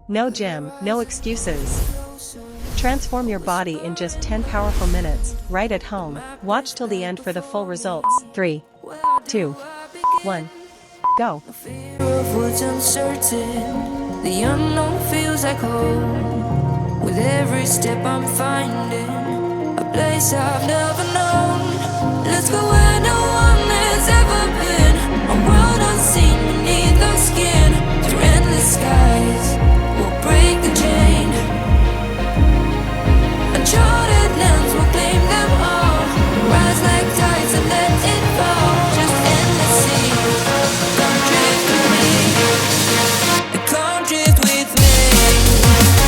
No gym, no excuses. Transform your body in just 10 powerful minutes, right at home. Watch till the end for the full results. 3, 2, 1, go. Fear of what's uncertain, the unknown feels like home. With every step I'm finding a place I've never known. Let's go where no one has ever been, a world unseen beneath our skin. Through endless skies, we'll break the chain. Uncharted lands will claim them all. Rise like tides and let it fall. Just endless seas. Come drift with me. Come drift with me. Come drift with me.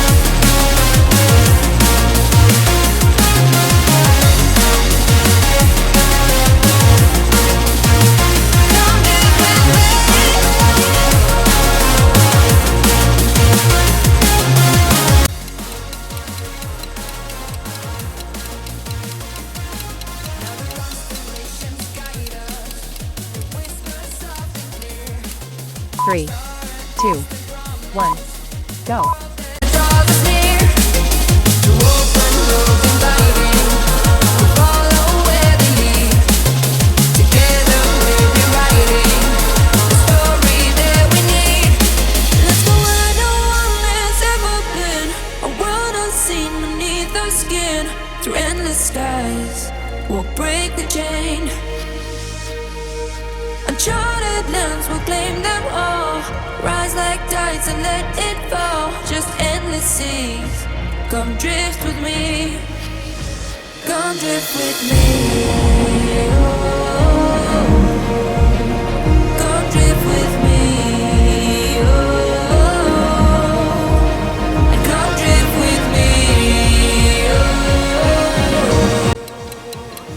3, 2, 1, go. Draws us near to open roads inviting. We follow where they lead. Together we'll be writing the story that we need. Let's go where no one has ever been, a world unseen beneath our skin. Through endless skies, we'll break the chain. Uncharted lands will claim them all. Rise like tides and let it fall. Just endless seas. Come drift with me. Come drift with me. Oh, come drift with me. Oh, and come drift with me. Oh,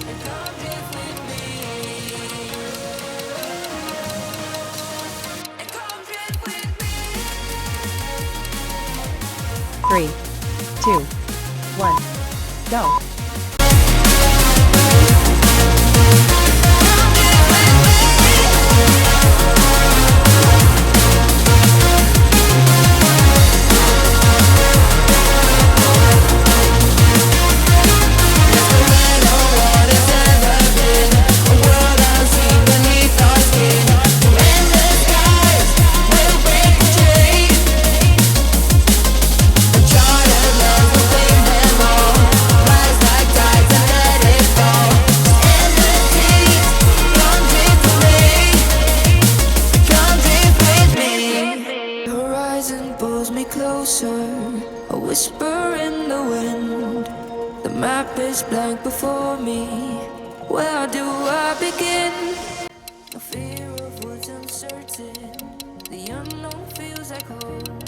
and come drift with me. And come drift with me. 3, 2, 1, go. Closer, a whisper in the wind. The map is blank before me. Where do I begin? No fear of what's uncertain. The unknown feels like home.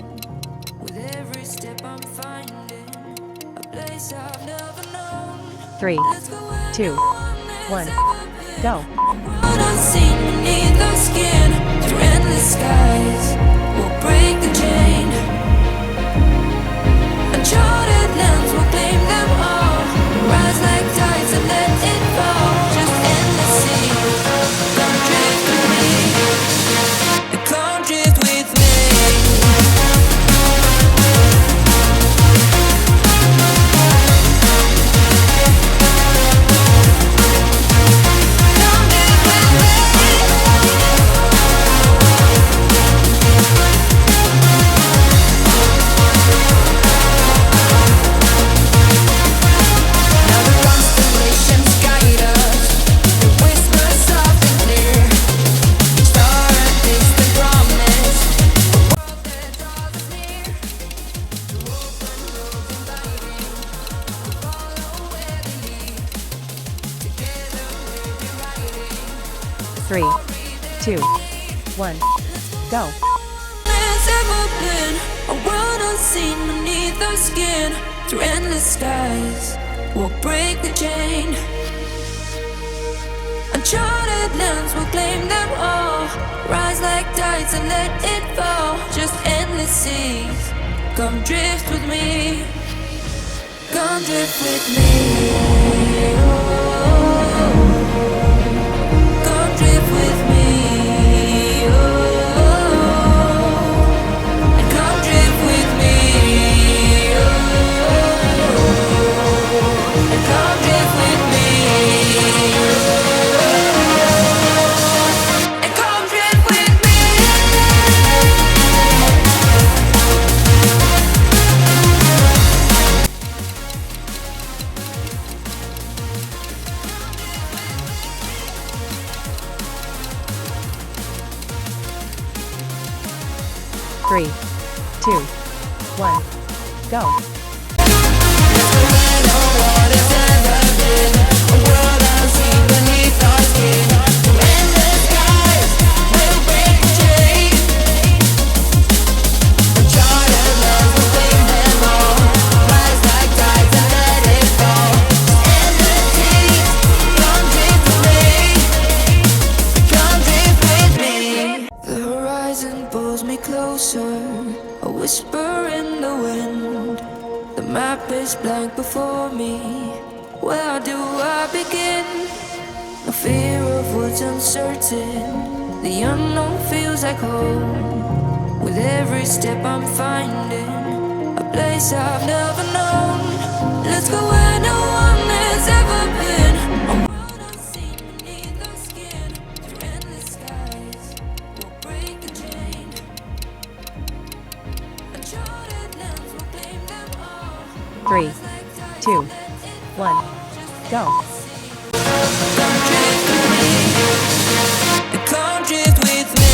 With every step I'm finding a place I've never known. 3, Let's go where 2, no one has 1, ever been. go. A world unseen beneath our skin. Through endless skies, we'll break the chain. Uncharted lands will claim them all. Rise like tides and let it fall. Just endless seas. Come drift with me. Come drift with me. Come drift with me. 3, 2, 1, go. There's ever been a world unseen beneath our skin. Through endless skies, we'll break the chain. Uncharted lands will claim them all. Rise like tides and let it fall. Just endless seas. Come drift with me. Come drift with me. Oh, come drift with me. Oh, and come drift with me. 1, go. The horizon pulls me closer, a whisper in the wind. The map is blank before me. Where do I begin? No fear of what's uncertain. The unknown feels like home. With every step I'm finding a place I've never known. Let's go where no one has ever been. A world unseen beneath our skin. Through endless skies, we'll break the chain. Uncharted lands will claim them all. 3, 2, 1, go. Come drift with me. Come drift with me.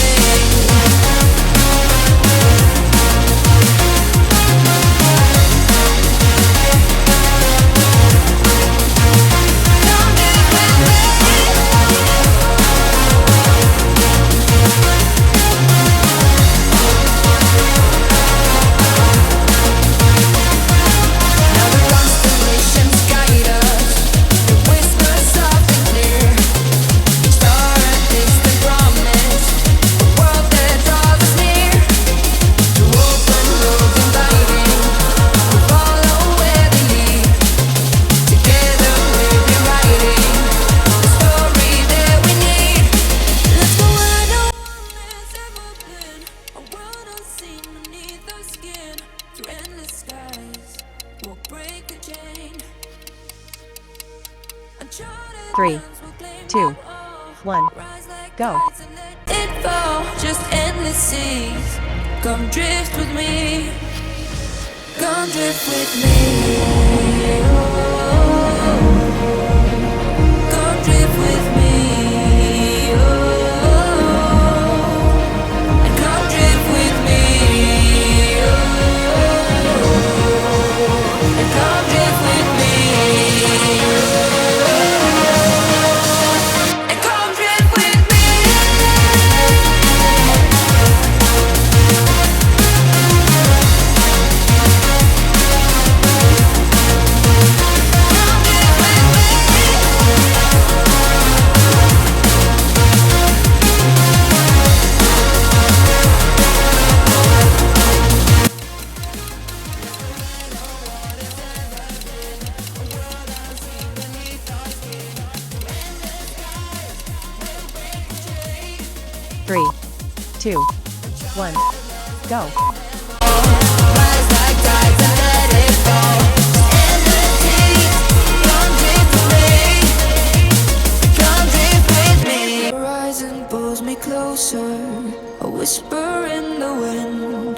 Three, two, one, go. It fall, just endless seas. Come drift with me. Come drift with me. Oh, come drift with me. Oh, and come drift with me. Oh, and come drift with me. And come drift with me. Three, two, one, go. Rise like tides and let it fall. Endless seas, come drift with me. Come drift with me. The horizon pulls me closer, a whisper in the wind.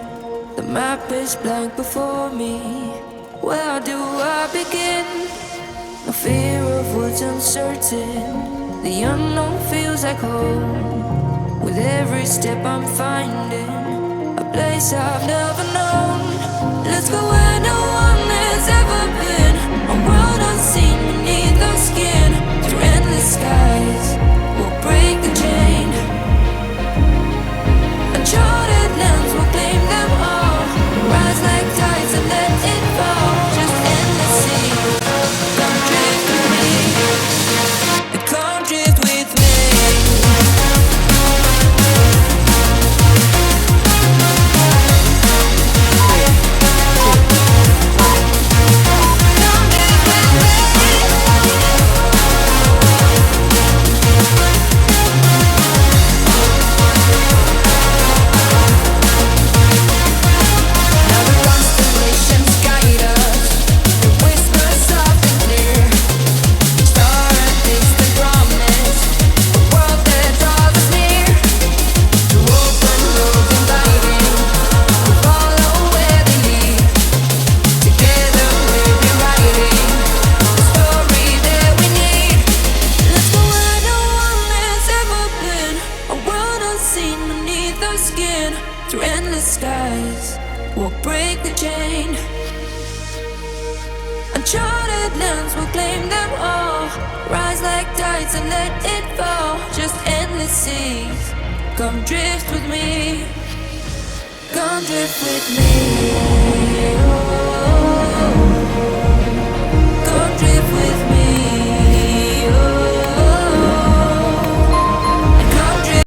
The map is blank before me. Where do I begin? No fear of what's uncertain. The unknown feels like home. With every step I'm finding a place I've never known. Let's go where no one has ever been. A world unseen beneath our skin. Through endless skies, we'll break the chain. Uncharted lands will claim them all. Rise like tides and let it fall. Just endless sea. Come drift with me. Come drift with me. through endless skies. We'll break the chain. Uncharted lands will claim them all. Rise like tides and let it fall. Just endless seas. Come drift with me. Come drift with me.